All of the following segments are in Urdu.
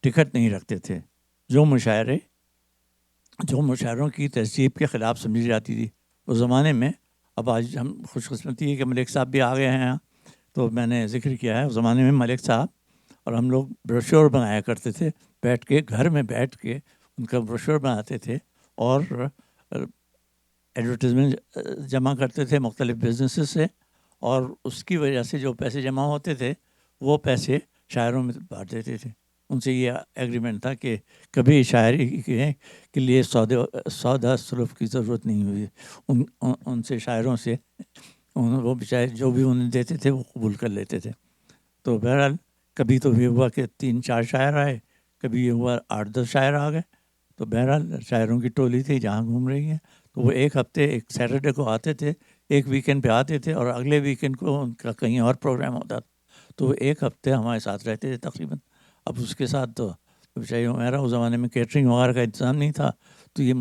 ٹکٹ نہیں رکھتے تھے. جو مشاعروں کی تہذیب کے خلاف سمجھی جاتی تھی اس زمانے میں. اب آج ہم خوش قسمتی ہے کہ ملک صاحب بھی آ گئے ہیں یہاں, تو میں نے ذکر کیا ہے اس زمانے میں ملک صاحب اور ہم لوگ بروشور بنایا کرتے تھے, بیٹھ کے گھر میں بیٹھ کے ان کا بروشور بناتے تھے اور ایڈورٹیزمنٹ جمع کرتے تھے مختلف بزنسز سے, اور اس کی وجہ سے جو پیسے جمع ہوتے تھے وہ پیسے شاعروں میں بانٹ دیتے تھے. ان سے یہ ایگریمنٹ تھا کہ کبھی شاعری کے لیے سودا سلف کی ضرورت نہیں ہوئی. ان سے شاعروں سے وہ بچائے جو بھی انہیں دیتے تھے وہ قبول کر لیتے تھے. تو بہرحال کبھی تو یہ ہوا کہ 3-4 شاعر آئے, کبھی یہ ہوا 8-10 شاعر آ گئے. تو بہرحال شاعروں کی ٹولی تھی جہاں گھوم رہی ہیں, تو وہ ایک ہفتے ایک سیٹرڈے کو آتے تھے, ایک ویکینڈ پہ آتے تھے اور اگلے ویکینڈ کو ان کا کہیں اور پروگرام ہوتا تھا. تو وہ ایک ہفتے ہمارے ساتھ رہتے تھے تقریباً. اب اس کے ساتھ تو چاہیے میرا اس زمانے میں کیٹرنگ وغیرہ کا انتظام نہیں تھا, تو یہ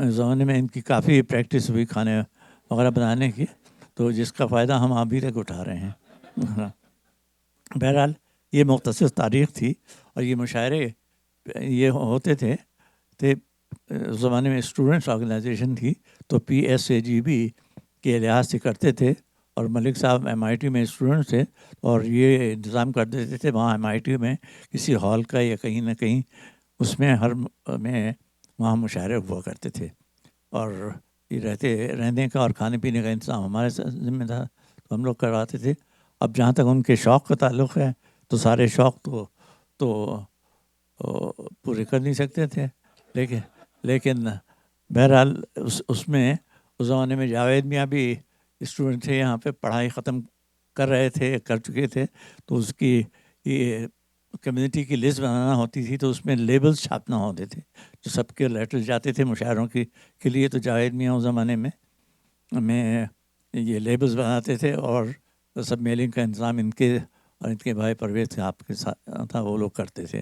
زمانے میں ان کی کافی پریکٹس ہوئی کھانے وغیرہ بنانے کی, تو جس کا فائدہ ہم ابھی تک اٹھا رہے ہیں. بہرحال یہ مختصر تاریخ تھی, اور یہ مشاعرے یہ ہوتے تھے اس زمانے میں اسٹوڈنٹس آرگنائزیشن تھی, تو PSAGB کے لحاظ سے کرتے تھے, اور ملک صاحب MIT میں اسٹوڈنٹ تھے اور یہ انتظام کر دیتے تھے وہاں MIT میں کسی ہال کا یا کہیں نہ کہیں اس میں میں وہاں مشاعرے ہوا کرتے تھے, اور یہ رہنے کا اور کھانے پینے کا انتظام ہمارے ذمہ تھا, تو ہم لوگ کرواتے تھے. اب جہاں تک ان کے شوق کا تعلق ہے تو سارے شوق تو پورے کر نہیں سکتے تھے, لیکن بہرحال اس میں اس زمانے میں جاوید میاں بھی اسٹوڈنٹ تھے یہاں پہ, پڑھائی ختم کر چکے تھے, تو اس کی یہ کمیونٹی کی لسٹ بنانا ہوتی تھی, تو اس میں لیبلز چھاپنا ہوتے تھے جو سب کے لیٹر جاتے تھے مشاعروں کے لیے. تو جاوید میاں اس زمانے میں یہ لیبلز بناتے تھے, اور سب میلنگ کا انتظام ان کے بھائی پرویز صاحب کے ساتھ تھا, وہ لوگ کرتے تھے.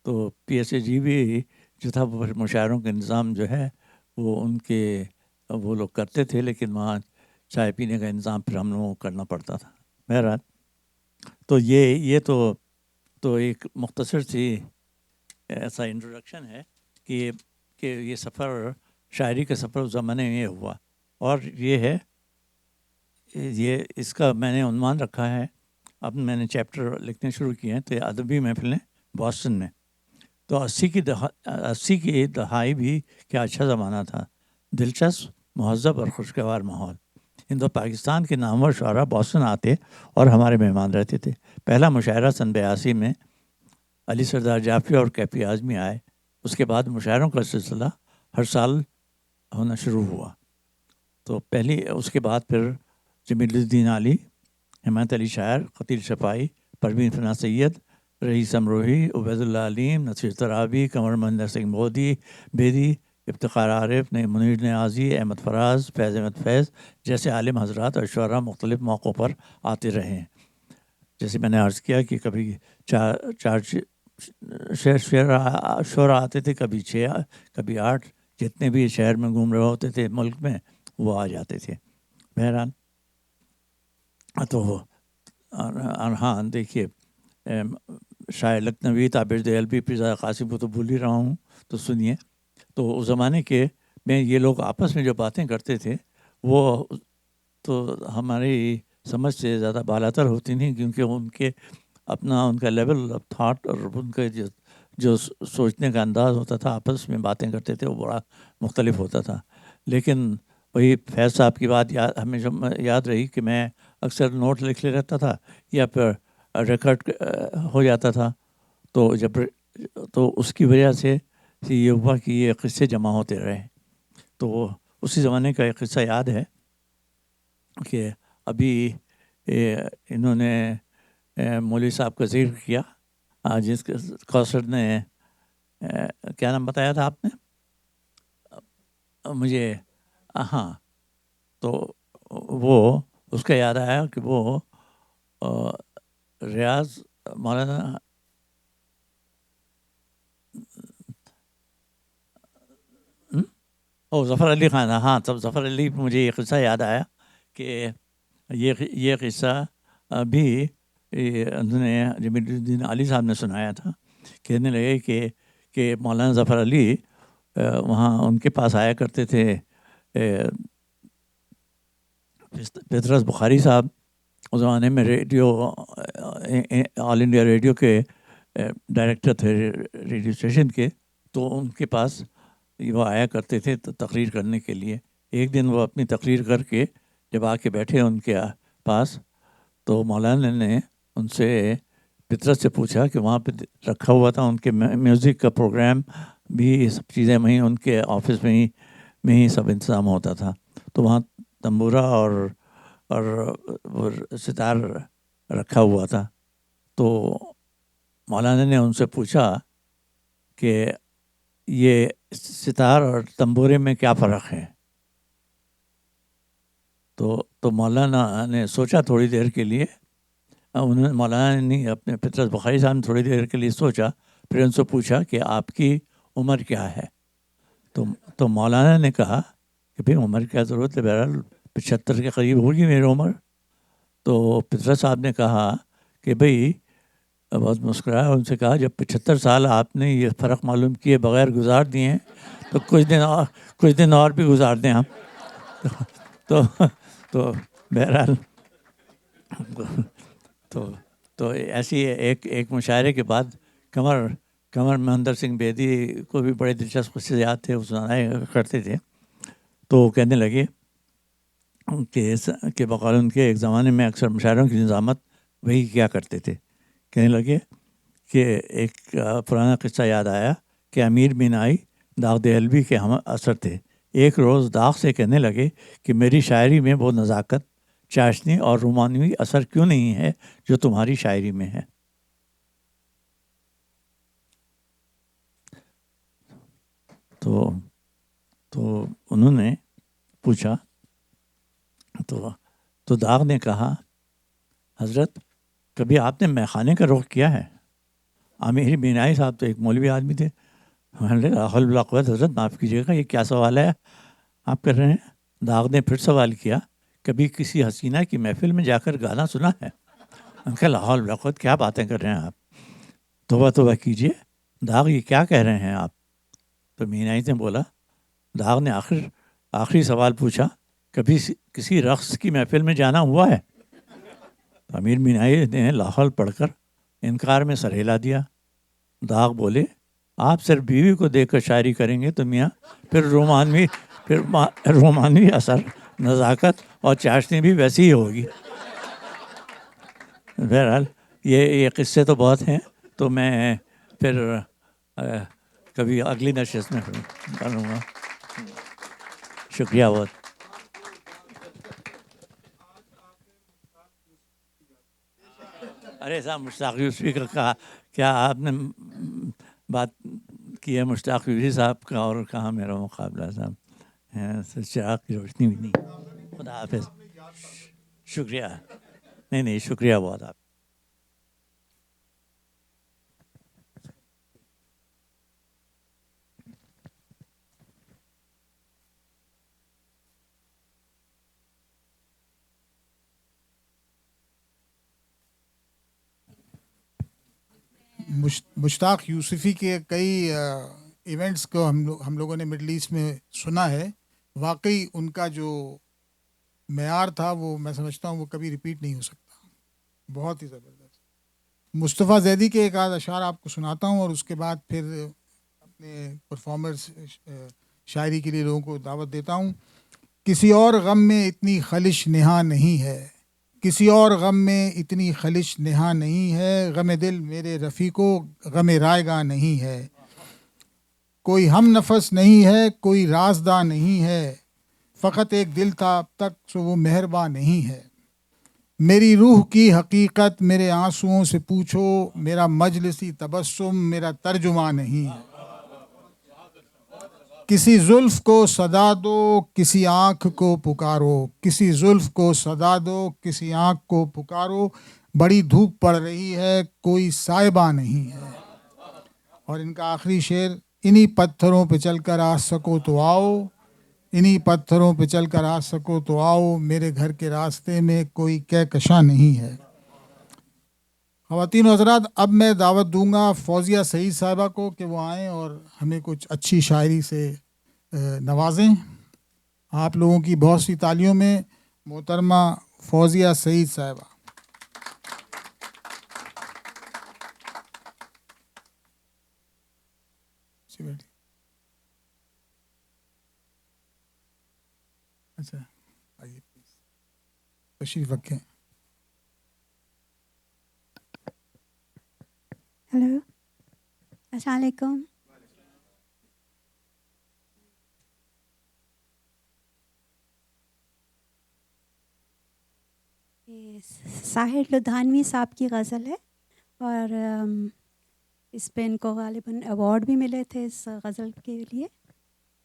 تو PSAGB جو تھا وہ مشاعروں کا انتظام جو ہے وہ لوگ کرتے تھے, لیکن وہاں چائے پینے کا انتظام پھر ہم لوگوں کو کرنا پڑتا تھا. بہرحال تو یہ تو ایک مختصر سی ایسا انٹروڈکشن ہے کہ یہ سفر شاعری کا سفر اس زمانے میں یہ ہوا. اور یہ اس کا میں نے عنوان رکھا ہے, اب میں نے چیپٹر لکھنے شروع کیے ہیں, تو یہ ادبی محفلیں بوسٹن میں. تو 80 کی دہائی بھی کیا اچھا زمانہ تھا, دلچسپ, مہذب اور خوشگوار ماحول. پاکستان کے نامور شعراء بوسٹن آتے اور ہمارے مہمان رہتے تھے. پہلا مشاعرہ سن 82 میں علی سردار جعفری اور کیپی اعظمی آئے. اس کے بعد مشاعروں کا سلسلہ ہر سال ہونا شروع ہوا. تو اس کے بعد پھر جمیل الدین علی, حمایت علی شاعر, قتیل شفاعی, پروین فنا سید, رئیس امروہی, عبید اللہ علیم, نصیر ترابی, قمر مہندر سنگھ بیدی, افتخار عارف, منیر نیازی, احمد فراز, فیض احمد فیض جیسے عالم حضرات اور شعراء مختلف موقعوں پر آتے رہے ہیں. جیسے میں نے عرض کیا کہ کبھی 4 شعراء آتے تھے, کبھی 6, کبھی 8, جتنے بھی شہر میں گھوم رہے ہوتے تھے ملک میں وہ آ جاتے تھے. بہرحال تو ہاں دیکھیے, شاعر لکھنوی, تابر دیلوی, پیرزادہ قاسم کو تو بھول ہی رہا ہوں, تو سنیے. تو اس زمانے میں یہ لوگ آپس میں جو باتیں کرتے تھے وہ تو ہماری سمجھ سے زیادہ بالاتر ہوتی نہیں, کیونکہ ان کا لیول آف تھاٹ اور ان کا جو سوچنے کا انداز ہوتا تھا, آپس میں باتیں کرتے تھے, وہ بڑا مختلف ہوتا تھا. لیکن وہی فیض صاحب کی بات ہمیشہ یاد رہی کہ میں اکثر نوٹ لکھ لے رہتا تھا یا پھر ریکارڈ ہو جاتا تھا. تو اس کی وجہ سے یہ ہوا کہ یہ قصے جمع ہوتے رہے. تو اسی زمانے کا ایک قصہ یاد ہے کہ ابھی انہوں نے مولوی صاحب کا ذکر کیا, جس کوثر نے کیا نام بتایا تھا آپ نے مجھے, ہاں, تو وہ اس کا یاد آیا کہ وہ ریاض مولانا ظفر علی خان, ہاں, تب ظفر علی, مجھے یہ قصہ یاد آیا کہ یہ قصہ بھی انہوں نے جمیل الدین علی صاحب نے سنایا تھا کہنے لگے کہ مولانا ظفر علی وہاں ان کے پاس آیا کرتے تھے پطرس بخاری صاحب، اس زمانے میں ریڈیو آل انڈیا ریڈیو کے ڈائریکٹر تھے ریڈیو اسٹیشن کے، تو ان کے پاس وہ آیا کرتے تھے تقریر کرنے کے لیے۔ ایک دن وہ اپنی تقریر کر کے جب آ کے بیٹھے ان کے پاس، تو مولانا نے ان سے پطرس سے پوچھا کہ وہاں پہ رکھا ہوا تھا ان کے میوزک کا پروگرام بھی، یہ سب چیزیں وہیں ان کے آفس میں ہی سب انتظام ہوتا تھا، تو وہاں تنبورہ اور ستار رکھا ہوا تھا۔ تو مولانا نے ان سے پوچھا کہ یہ ستار اور تنبورے میں کیا فرق ہے؟ تو مولانا نے سوچا تھوڑی دیر کے لیے، مولانا نے اپنے پطرس بخاری صاحب نے تھوڑی دیر کے لیے سوچا، پھر ان سے پوچھا کہ آپ کی عمر کیا ہے؟ تو مولانا نے کہا کہ بھئی عمر کیا ضرورت ہے، بہرحال 75 کے قریب ہوگی میری عمر۔ تو پطرس صاحب نے کہا کہ بھئی، بہت مسکرایا، ان سے کہا جب 75 سال آپ نے یہ فرق معلوم کیے بغیر گزار دیے ہیں تو کچھ دن اور بھی گزار دیں آپ۔ تو بہرحال تو ایسی ایک مشاعرے کے بعد قمر مہندر سنگھ بیدی کو بھی بڑے دلچسپ قصے یاد تھے، وہ سنایا کرتے تھے۔ تو کہنے لگے کہ بقول ان کے ایک زمانے میں اکثر مشاعروں کی نظامت وہی کیا کرتے تھے۔ کہنے لگے کہ ایک پرانا قصہ یاد آیا کہ امیر بینائی داغ دہلوی کے ہم اثر تھے۔ ایک روز داغ سے کہنے لگے کہ میری شاعری میں وہ نزاکت، چاشنی اور رومانوی اثر کیوں نہیں ہے جو تمہاری شاعری میں ہے؟ تو انہوں نے پوچھا، تو داغ نے کہا، حضرت کبھی آپ نے میخانے کا رخ کیا ہے؟ امیر بینائی صاحب تو ایک مولوی آدمی تھے، حضرت معاف کیجیے گا، یہ کیا سوال ہے آپ کر رہے ہیں؟ داغ نے پھر سوال کیا، کبھی کسی حسینہ کی محفل میں جا کر گانا سنا ہے؟ لاہور بلاقت کیا باتیں کر رہے ہیں آپ، توبہ کیجیے، داغ یہ کیا کہہ رہے ہیں آپ؟ تو بینائی نے بولا، داغ نے آخری سوال پوچھا، کبھی کسی رقص کی محفل میں جانا ہوا ہے؟ امیر بینائی نے لاہور پڑھ کر انکار میں سر ہلا دیا۔ داغ بولے، آپ صرف بیوی کو دیکھ کر شاعری کریں گے تو میاں پھر رومانوی اثر، نزاکت اور چاشنی بھی ویسی ہی ہوگی۔ بہرحال یہ قصے تو بہت ہیں، تو میں پھر کبھی اگلی نشست میں کروں گا۔ شکریہ بہت۔ ارے صاحب مشتاق یوسفی کا کہا، کیا آپ نے بات کی ہے مشتاق یوسفی صاحب کا، اور کہاں میرا مقابلہ صاحب، چراغ کی روشنی بھی نہیں۔ خدا حافظ، شکریہ، نہیں شکریہ بہت آپ۔ مشتاق یوسفی کے کئی ایونٹس کو ہم لوگوں نے مڈل ایسٹ میں سنا ہے، واقعی ان کا جو معیار تھا وہ میں سمجھتا ہوں وہ کبھی ریپیٹ نہیں ہو سکتا، بہت ہی زبردست۔ مصطفیٰ زیدی کے ایک آدھ اشعار آپ کو سناتا ہوں، اور اس کے بعد پھر اپنے پرفارمرز شاعری کے لیے لوگوں کو دعوت دیتا ہوں۔ کسی اور غم میں اتنی خلش نہا نہیں ہے، کسی اور غم میں اتنی خلش نہا نہیں ہے، غم دل میرے رفیقو غم رائے گاہ نہیں ہے، کوئی ہم نفس نہیں ہے، کوئی رازداں نہیں ہے، فقط ایک دل تھا اب تک سو وہ مہرباں نہیں ہے، میری روح کی حقیقت میرے آنسوؤں سے پوچھو، میرا مجلسی تبسم میرا ترجمہ نہیں ہے، کسی زلف کو صدا دو کسی آنکھ کو پکارو، کسی زلف کو صدا دو کسی آنکھ کو پکارو، بڑی دھوپ پڑ رہی ہے کوئی سائبہ نہیں ہے۔ اور ان کا آخری شعر، انہی پتھروں پہ چل کر آ سکو تو آؤ، انہی پتھروں پہ چل کر آ سکو تو آؤ، میرے گھر کے راستے میں کوئی کہکشاں نہیں ہے۔ خواتین و حضرات، اب میں دعوت دوں گا فوزیہ سعید صاحبہ کو کہ وہ آئیں اور ہمیں کچھ اچھی شاعری سے نوازیں. آپ لوگوں کی بہت سی تالیوں میں محترمہ فوزیہ سعید صاحبہ. اچھا آئیے تشریف رکھیں. ہیلو، السلام علیکم. یہ ساحر لدھانوی صاحب کی غزل ہے، اور اس پہ ان کو غالباً ایوارڈ بھی ملے تھے اس غزل کے لیے،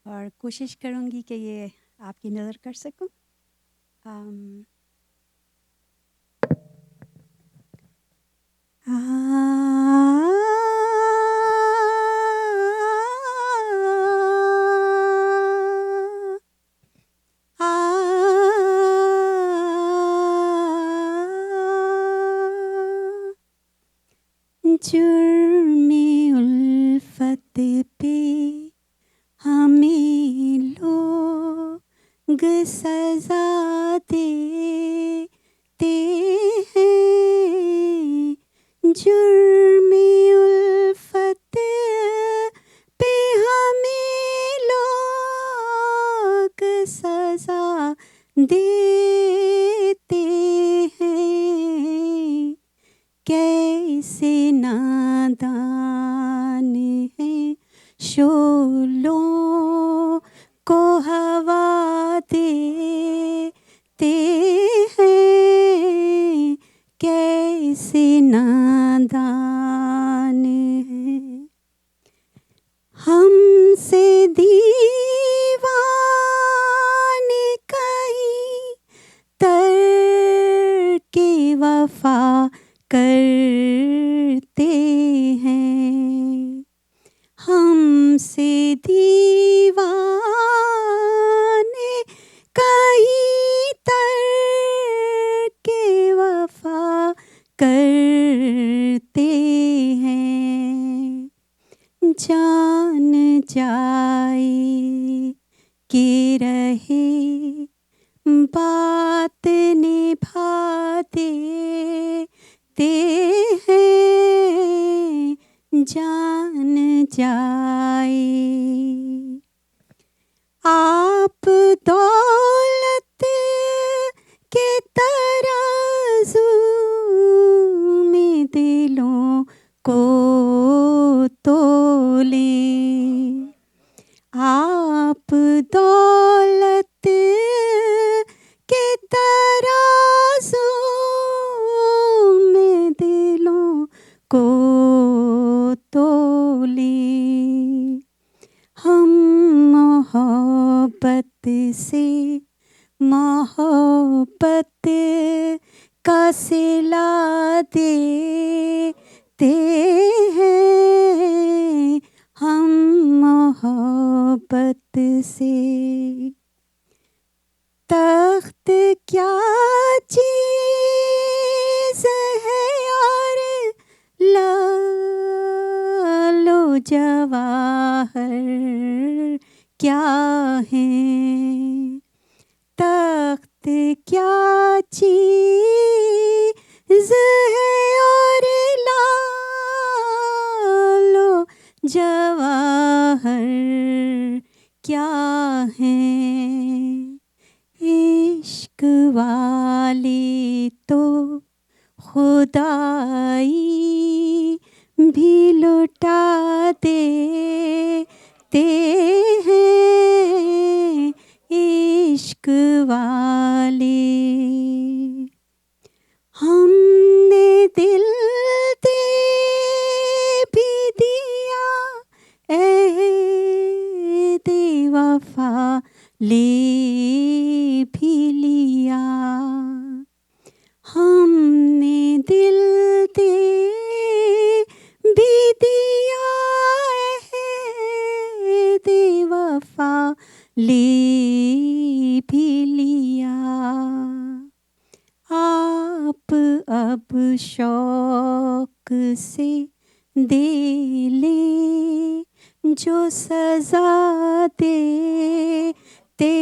اور کوشش کروں گی کہ یہ آپ کی نظر کر سکوں. جرم الفت پہ ہمیں لوگ سزا دیتے ہیں، جرم الفت پہ ہمیں لوگ سزا دیتے ہیں، کیسے نادان ہیں شعلوں کو ہوا دیتے ہیں، کیسے نادان ہیں. ہم سے دیوان کہیں ترک وفا کرتے ہیں، ہم سے دیوان کہیں ترک وفا کرتے ہیں، جان جائے کہ رہے بات نبھا دیتے ہیں، جان جائے. آپ دولت کے ترازو میں دلوں کو تولیں، آپ دولت کے ترازو میں دلوں کو تولیں، ہم محبت سے محبت کا صلہ دیتے ہیں، ہم محبت سے. تخت کیا چیز ہے اور لعل و جواہر کیا ہیں، تخت کیا چیز ہے اور لعل و جواہر کیا ہیں، عشق والے تو خدائی بھی لٹا دیتے ہیں، عشق والے. ہم نے دل دے بھی دیا، عہد وفا لے بھی لیا، ہم نے دل دے بھی دیا، عہد وفا لے بھی لیا. آپ اب شوق سے دے لیں جو سزا دیتے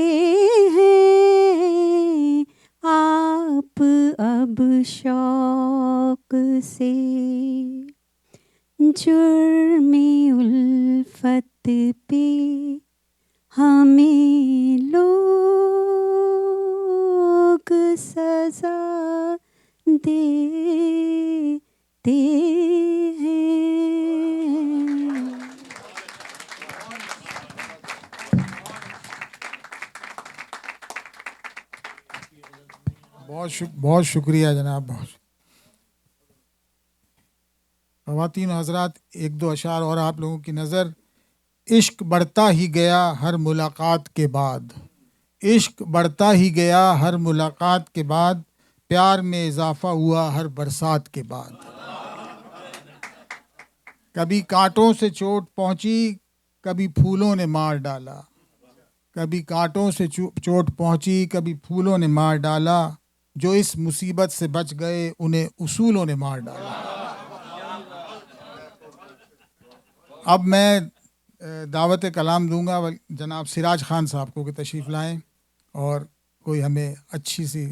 ہیں آپ اب شوق سے جرم الفت پہ ہمیں لوگ سزا دیتے ہیں. بہت شکریہ جناب. خواتین و حضرات، ایک دو اشعار اور آپ لوگوں کی نظر. عشق بڑھتا ہی گیا ہر ملاقات کے بعد، عشق بڑھتا ہی گیا ہر ملاقات کے بعد، پیار میں اضافہ ہوا ہر برسات کے بعد. کبھی کانٹوں سے چوٹ پہنچی، کبھی پھولوں نے مار ڈالا. کبھی کانٹوں سے چوٹ پہنچی، کبھی پھولوں نے مار ڈالا. جو اس مصیبت سے بچ گئے انہیں اصولوں نے مار ڈالا. اب میں دعوت کلام دوں گا جناب سراج خان صاحب کو کہ تشریف لائیں اور کوئی ہمیں اچھی سی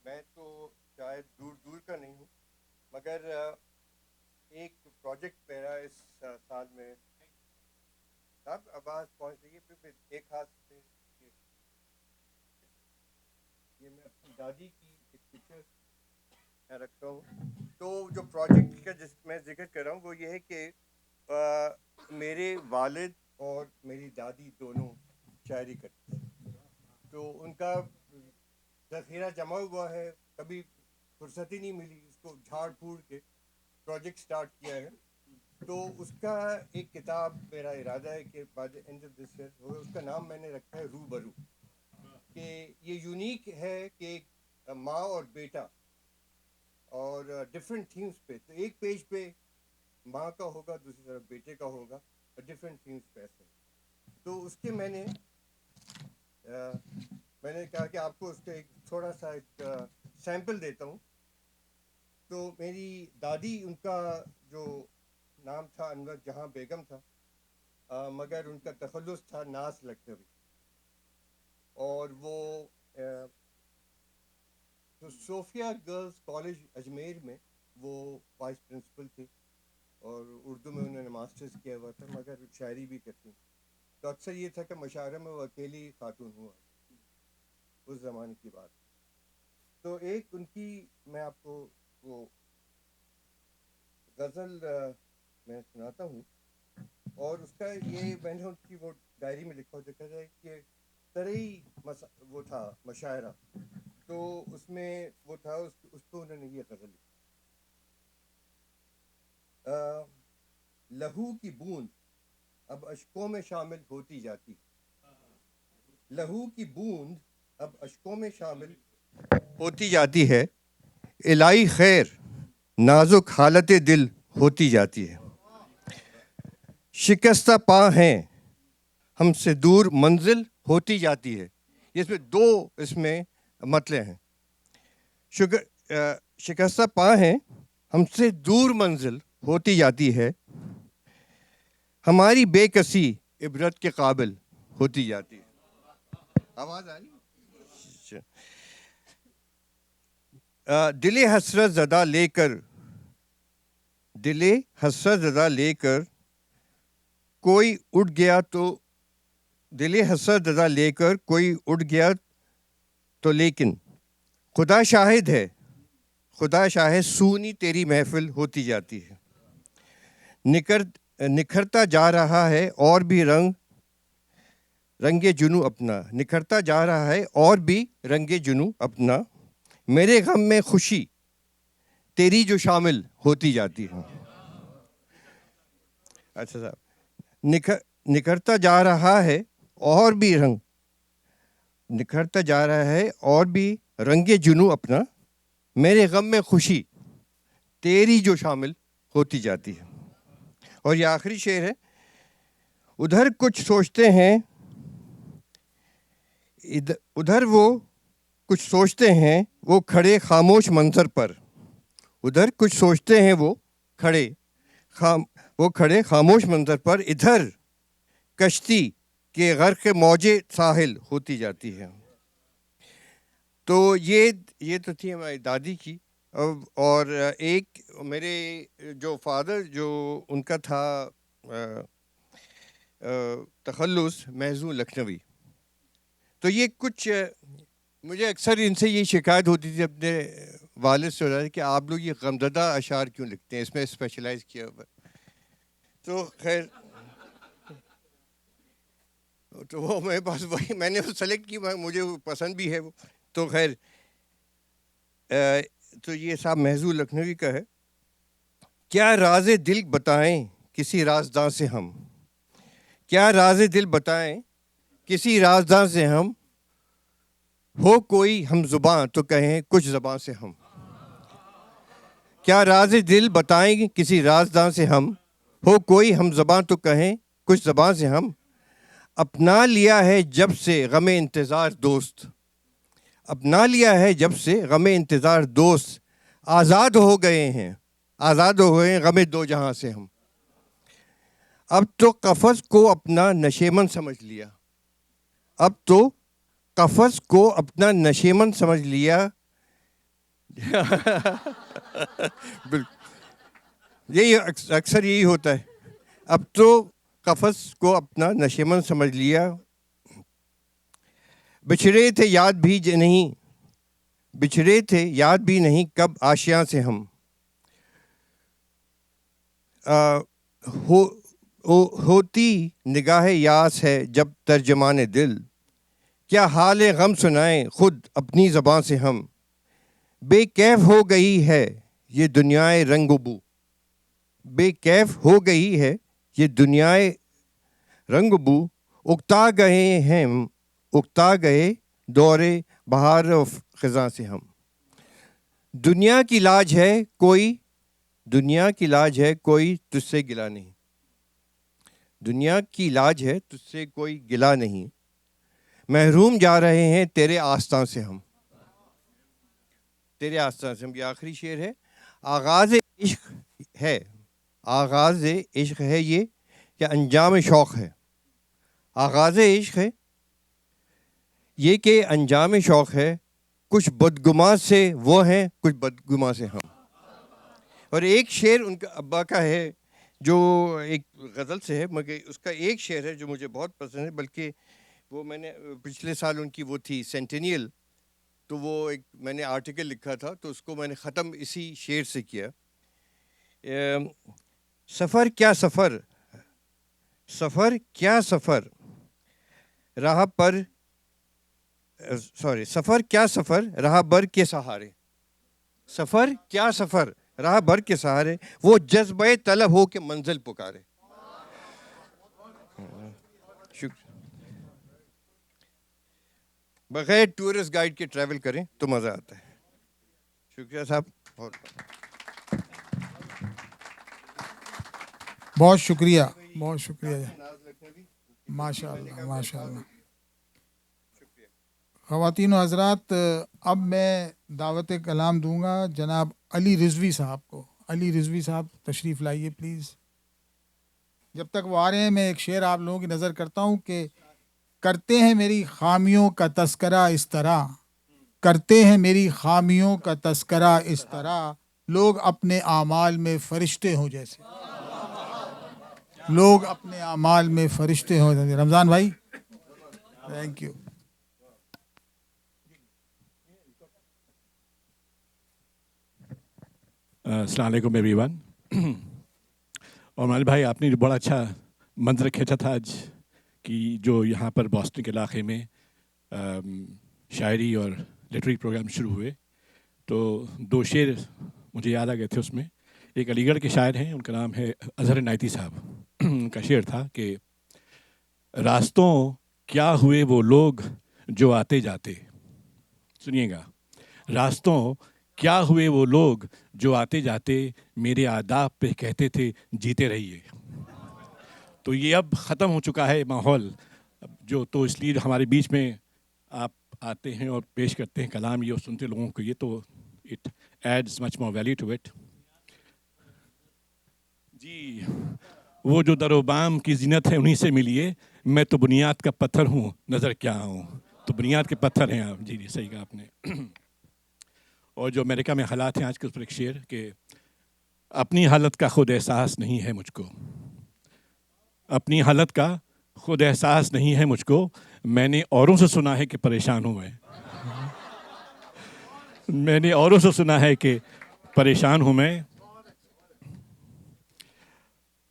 میں تو شاید دور کا نہیں ہوں، مگر ایک پروجیکٹ میرا اس سال میں اب آواز پہنچ رہی ہے. پھر ایک ہاتھ سے یہ میں اپنی دادی کی ایک پکچر رکھتا ہوں. تو جو پروجیکٹ کا جس میں ذکر کر رہا ہوں وہ یہ ہے کہ میرے والد اور میری دادی دونوں شاعری کرتے تھے، تو ان کا ذخیرہ جمع ہوا ہے، کبھی فرصت ہی نہیں ملی، اس کو جھاڑ پھوڑ کے پروجیکٹ سٹارٹ کیا ہے. تو اس کا ایک کتاب میرا ارادہ ہے کہ بعد اینڈ آف دس ایئر ہوگا. اس کا نام میں نے رکھا ہے روبرو، کہ یہ یونیک ہے کہ ایک ماں اور بیٹا اور ڈفرینٹ تھیمز پہ. تو ایک پیج پہ ماں کا ہوگا، دوسری طرف بیٹے کا ہوگا، اور ڈفرینٹ تھیمز پہ ایسے. تو اس کے میں نے کہا کہ آپ کو اس کا ایک تھوڑا سا ایک سیمپل دیتا ہوں. تو میری دادی، ان کا جو نام تھا انور جہاں بیگم تھا، مگر ان کا تخلص تھا ناز لکھنوی، اور وہ تو صوفیہ گرلز کالج اجمیر میں وہ وائس پرنسپل تھی، اور اردو میں انہوں نے ماسٹرز کیا ہوا تھا، مگر شاعری بھی کرتی. تو اکثر یہ تھا کہ مشاعرے میں وہ اکیلی خاتون ہوا اس زمانے کی بات. تو ایک ان کی میں آپ کو وہ غزل میں سناتا ہوں، اور اس کا یہ میں نے ان کی وہ ڈائری میں لکھا ہوا دیکھا جائے کہ ترئی وہ تھا مشاعرہ، تو اس میں وہ تھا، اس پہ انہوں نے یہ غزل لکھی. لہو کی بوند اب اشکوں میں شامل ہوتی جاتی، لہو کی بوند اب اشکوں میں شامل ہوتی جاتی ہے، الہی خیر نازک حالت دل ہوتی جاتی ہے. شکستہ پا ہیں ہم سے دور منزل ہوتی جاتی ہے. اس میں دو اس میں مطلب ہیں. شکستہ پا ہیں ہم سے دور منزل ہوتی جاتی ہے، ہماری بے کسی عبرت کے قابل ہوتی جاتی ہے. آواز آ رہی؟ دل حسرت زدہ لے کر، دل حسرت زدہ لے کر کوئی اٹھ گیا تو، دل حسرت زدہ لے کر کوئی اٹھ گیا تو، لیکن خدا شاہد ہے، خدا شاہد سونی تیری محفل ہوتی جاتی ہے. نکھرتا جا رہا ہے اور بھی رنگ جنوں اپنا، نکھرتا جا رہا ہے اور بھی رنگ جنوں اپنا، میرے غم میں خوشی تیری جو شامل ہوتی جاتی ہے. اچھا صاحب، نکھرتا جا رہا ہے اور بھی نکھرتا جا رہا ہے اور بھی رنگ جنوں اپنا، میرے غم میں خوشی تیری جو شامل ہوتی جاتی ہے. اور یہ آخری شعر ہے ادھر کچھ سوچتے ہیں ادھر وہ کچھ سوچتے ہیں وہ کھڑے خاموش منظر پر. ادھر کچھ سوچتے ہیں وہ کھڑے خاموش منظر پر. ادھر کشتی کے غرق موجیں ساحل ہوتی جاتی ہے. تو یہ تو تھی ہماری دادی کی. اور ایک میرے جو فادر جو ان کا تھا تخلص محضو لکھنوی. تو یہ کچھ مجھے اکثر ان سے یہ شکایت ہوتی تھی اپنے والد سے کہ آپ لوگ یہ غمزدہ اشعار کیوں لکھتے ہیں, اس میں اسپیشلائز کیا ہوا. تو خیر تو وہ میرے پاس وہی میں نے سلیکٹ کی, مجھے پسند بھی ہے وہ. تو خیر تو یہ صاحب محضو لکھنوی کا ہے. کیا راز دل بتائیں کسی رازداں سے ہم, کیا راز دل بتائیں کسی رازداں سے ہم, ہو کوئی ہم زباں تو کہیں کچھ زباں سے ہم. کیا راز دل بتائیں کسی رازداں سے ہم, ہو کوئی ہم زباں تو کہیں کچھ زباں سے ہم. اپنا لیا ہے جب سے غم انتظار دوست, اپنا لیا ہے جب سے غم انتظار دوست. آزاد ہو گئے ہیں غم دو جہاں سے ہم. اب تو قفس کو اپنا نشیمن سمجھ لیا, اب تو قفس کو اپنا نشیمن سمجھ لیا. یہی اکثر یہی ہوتا ہے. اب تو قفس کو اپنا نشیمن سمجھ لیا. بچھڑے تھے یاد بھی نہیں, بچھڑے تھے یاد بھی نہیں کب آشیاں سے ہم. ہوتی نگاہ یاس ہے جب ترجمان دل, کیا حال غم سنائیں خود اپنی زباں سے ہم. بے کیف ہو گئی ہے یہ دنیائے رنگ و بو, بے کیف ہو گئی ہے یہ دنیائے رنگ و بو. اکتا گئے ہیں اکتا گئے دورے بہار و خزاں سے ہم. دنیا کی لاج ہے کوئی, دنیا کی لاج ہے کوئی تجھ سے گلا نہیں, دنیا کی لاج ہے تجھ سے کوئی گلا نہیں. محروم جا رہے ہیں تیرے آستاں سے ہم, تیرے آستاں سے ہم. یہ آخری شعر ہے. آغاز عشق ہے, آغاز عشق ہے یہ کہ انجام شوق ہے. آغاز عشق ہے یہ کہ انجام شوق ہے. کچھ بدگماں سے وہ ہیں کچھ بدگماں سے ہم. اور ایک شعر ان کا ابا کا ہے جو ایک غزل سے ہے, مگر اس کا ایک شعر ہے جو مجھے بہت پسند ہے, بلکہ وہ میں نے پچھلے سال ان کی وہ تھی سینٹینیل, تو وہ ایک میں نے آرٹیکل لکھا تھا تو اس کو میں نے ختم اسی شعر سے کیا. سفر کیا سفر, سفر کیا سفر راہ پر سفر کیا سفر راہ بر کے سہارے, سفر کیا سفر راہ بر کے سہارے. وہ جذبہ طلب ہو کے منزل پکارے. بغیر ٹورسٹ گائیڈ کے ٹریول کریں تو مزہ آتا ہے. شکریہ صاحب. بہت شکریہ, بہت شکریہ. ماشاء اللہ ماشاء اللہ. خواتین و حضرات, اب میں دعوت کلام دوں گا جناب علی رضوی صاحب کو. علی رضوی صاحب تشریف لائیے پلیز. جب تک وہ آ رہے ہیں میں ایک شعر آپ لوگوں کی نظر کرتا ہوں کہ کرتے ہیں میری خامیوں کا تذکرہ اس طرح, کرتے ہیں میری خامیوں کا تذکرہ اس طرح, لوگ اپنے اعمال میں فرشتے ہوں جیسے, لوگ اپنے اعمال میں فرشتے ہوں جیسے. رمضان بھائی تھینک یو. السلام علیکم ایوری ون. اور مال بھائی آپ نے بڑا اچھا منظر کھینچا تھا آج کہ جو یہاں پر بوسٹن کے علاقے میں شاعری اور لٹری پروگرام شروع ہوئے تو دو شعر مجھے یاد آ گئے تھے اس میں. ایک علی گڑھ کے شاعر ہیں, ان کا نام ہے اظہر عنایتی صاحب. ان کا شعر تھا کہ راستوں کیا ہوئے وہ لوگ جو آتے جاتے, سنیے گا, راستوں کیا ہوئے وہ لوگ جو آتے جاتے, میرے آداب پہ کہتے تھے جیتے رہیے. تو یہ اب ختم ہو چکا ہے ماحول جو، تو اس لیے ہمارے بیچ میں آپ آتے ہیں اور پیش کرتے ہیں کلام یہ اور سنتے لوگوں کو، یہ تو it adds much more value to it. جی وہ جو در و بام کی زینت ہے انہیں سے ملیے، میں تو بنیاد کا پتھر ہوں نظر کیا آؤں. تو بنیاد کے پتھر ہیں آپ. جی صحیح کہا آپ نے. اور جو امریکہ میں حالات ہیں آج کے، اس پر ایک شعر کہ اپنی حالت کا خود احساس نہیں ہے مجھ کو، اپنی حالت کا خود احساس نہیں ہے مجھ کو، میں نے اوروں سے سنا ہے کہ پریشان ہوں میں نے اوروں سے سنا ہے کہ پریشان ہوں میں.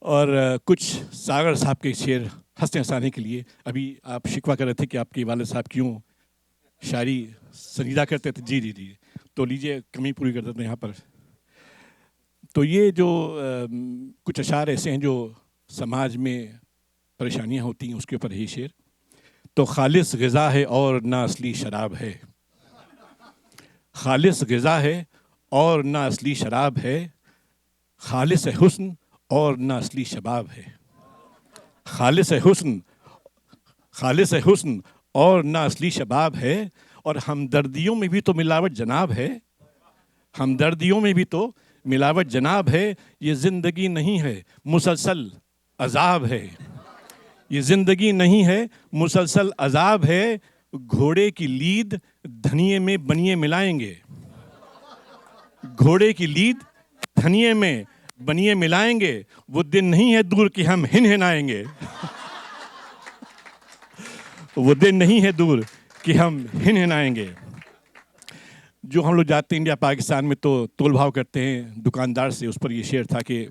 اور کچھ ساگر صاحب کے شعر ہنسنے ہنسانے کے لیے. ابھی آپ شکوہ کر رہے تھے کہ آپ کے والد صاحب کیوں شاعری سنجیدہ کرتے تھے. جی تو لیجئے کمی پوری کر دیتے ہیں یہاں پر. تو یہ جو کچھ اشعار ایسے ہیں جو سماج میں پریشانیاں ہوتی ہیں، اس کے اوپر ہی شعر. تو خالص غذا ہے اور نہ اصلی شراب ہے، خالص غذا ہے اور نہ اصلی شراب ہے، خالص حسن اور نہ اصلی شباب ہے، خالص حسن اور نہ اصلی شباب ہے. اور ہمدردیوں میں بھی تو ملاوٹ جناب ہے، ہمدردیوں میں بھی تو ملاوٹ جناب ہے. یہ زندگی نہیں ہے مسلسل عذاب ہے، یہ زندگی نہیں ہے مسلسل عذاب ہے. گھوڑے کی لید دھنیے میں بنیے ملائیں گے، گھوڑے کی لید دھنیے میں بنیے ملائیں گے. وہ دن نہیں ہے دور کہ ہم ہنہنائیں گے، وہ دن نہیں ہے دور کہ ہم ہنہنائیں گے. جو ہم لوگ جاتے ہیں انڈیا پاکستان میں تو تول بھاؤ کرتے ہیں دکاندار سے. اس پر یہ شعر تھا کہ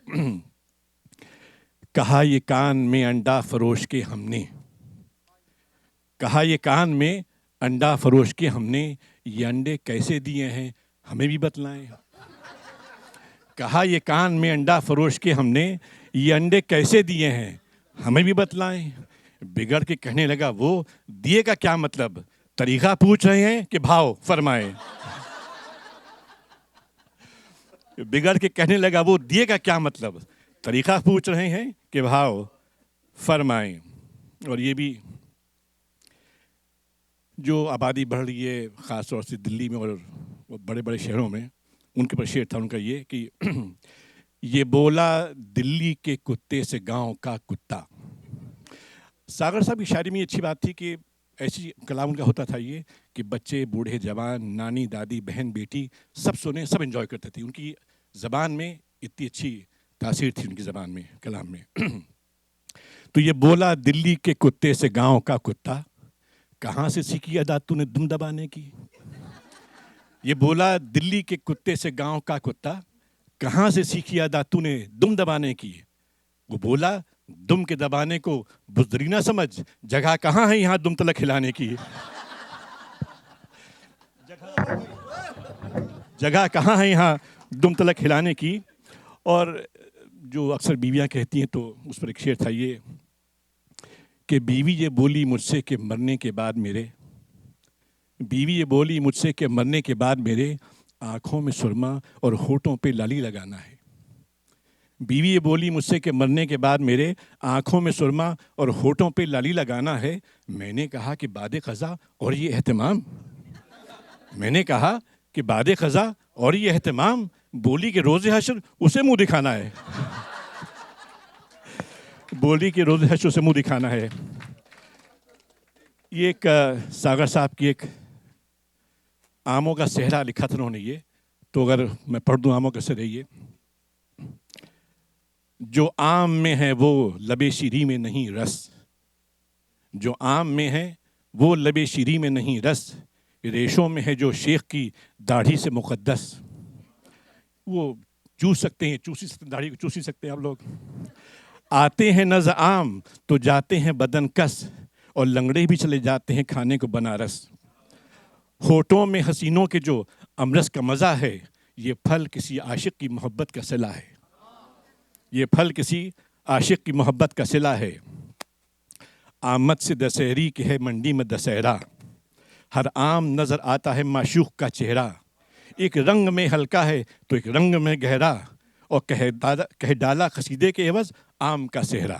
کہا یہ کان میں انڈا فروش کے ہم نے، کہا یہ کان میں انڈا فروش کے ہم نے، یہ انڈے کیسے دیے ہیں ہمیں بھی بتلائیں. کہا یہ کان میں انڈا فروش کے ہم نے، یہ انڈے کیسے دیے ہیں ہمیں بھی بتلائیں. بگڑ کے کہنے لگا وہ دیے کا کیا مطلب، طریقہ پوچھ رہے ہیں کہ بھاؤ فرمائیں. بگڑ کے کہنے لگا وہ دیے کا کیا مطلب، طریقہ پوچھ رہے ہیں کہ بھاؤ فرمائیں. اور یہ بھی جو آبادی بڑھ رہی ہے خاص طور سے دلی میں اور بڑے بڑے شہروں میں، ان کے پر شعر تھا ان کا یہ کہ یہ بولا دلی کے کتے سے گاؤں کا کتا. ساگر صاحب کی شاعری میں اچھی بات تھی کہ ایسی کلام ان کا ہوتا تھا یہ کہ بچے بوڑھے جوان نانی دادی بہن بیٹی سب سنے، سب انجوائے کرتے تھے. ان کی زبان میں اتنی اچھی تاثیر تھی ان کی زبان میں، کلام میں. تو یہ بولا دلی کے کتے سے گاؤں کا کتا، کہاں سے سیکھی ادا تو نے دم دبانے کی. یہ بولا دلی کے کتے سے گاؤں کا کتا، کہاں سے سیکھی ادا تو نے دم دبانے کی. وہ بولا دم کے دبانے کو بزدلی نہ سمجھ، جگہ کہاں ہے یہاں دم تلک ہلانے کی. جگہ کہاں ہے یہاں دم تلک ہلانے کی. اور جو اکثر بیویاں کہتی ہیں تو اس پر ایک شعر تھا یہ کہ بیوی یہ بولی مجھ سے کہ مرنے کے بعد میرے، بیوی یہ بولی مجھ سے کہ مرنے کے بعد میرے آنکھوں میں سرما اور ہونٹوں پہ لالی لگانا ہے. بیوی یہ بولی مجھ سے کہ مرنے کے بعد میرے آنکھوں میں سرما اور ہونٹوں پہ لالی لگانا ہے. میں نے کہا کہ بعد قضا اور یہ اہتمام، میں نے کہا کہ بعد قضا اور یہ اہتمام، بولی کہ روز حشر اسے منہ دکھانا ہے. بولی کہ روز حشر اسے منہ دکھانا ہے. یہ ایک ساگر صاحب کی ایک آموں کا صحرا لکھا تھا انہوں نے یہ، تو اگر میں پڑھ دوں آموں کا صحرا یہ، جو آم میں ہے وہ لب شیری میں نہیں رس، جو آم میں ہے وہ لب شیری میں نہیں رس، ریشوں میں ہے جو شیخ کی داڑھی سے مقدس. وہ چوس سکتے ہیں، چوسی سکتے ہیں، داڑھی کو چوسی سکتے ہیں آپ لوگ. آتے ہیں نز عام تو جاتے ہیں بدن کس، اور لنگڑے بھی چلے جاتے ہیں کھانے کو بنارس. ہونٹوں میں حسینوں کے جو امرس کا مزہ ہے، یہ پھل کسی عاشق کی محبت کا صلہ ہے، یہ پھل کسی عاشق کی محبت کا صلہ ہے. آمد سے دسہری کی ہے منڈی میں دسہرا، ہر عام نظر آتا ہے معشوق کا چہرہ. ایک رنگ میں ہلکا ہے تو ایک رنگ میں گہرا، اور کہہ ڈالا قصیدے کے عوض آم کا صحرا.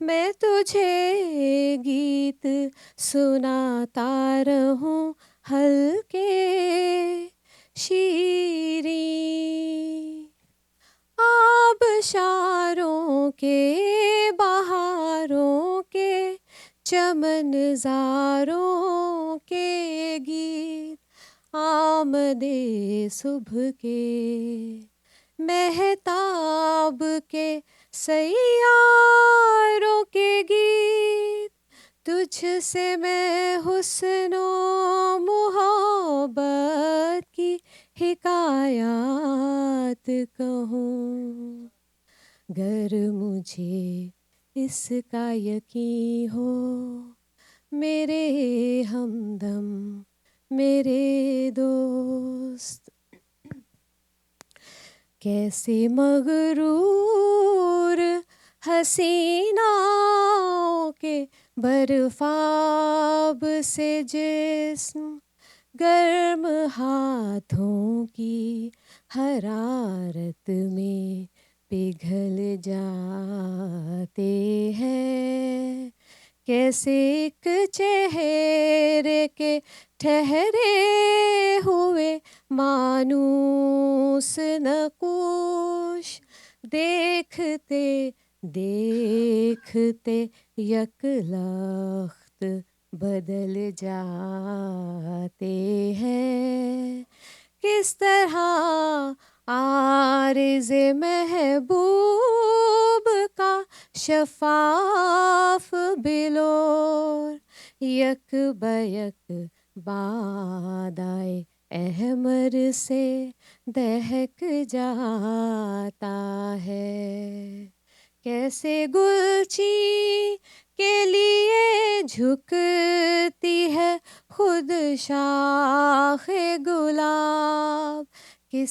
میں تجھے گیت سناتا رہوں ہلکے شیریں، آبشاروں کے بہاروں کے چمن زاروں کے گیت، آمدے صبح کے مہتاب کے سیاروں کے گیت، تجھ سے میں حسن و محبت کی حکایات کہوں، گر مجھے اس کا یقین ہو میرے ہمدم میرے دوست، کیسے مغرور حسیناؤں کے برفاب سے جسم، گرم ہاتھوں کی حرارت میں پگھل جاتے ہیں، کیسے ایک چہرے کے ٹھہرے ہوئے مانوس نقوش، دیکھتے دیکھتے یک لخت بدل جاتے ہیں، کس طرح عارض محبوب کا شفاف بلور یک بیک باد آئے احمر سے دہک جاتا ہے، کیسے گلچین کے لیے جھکتی ہے خود شاخ گلاب،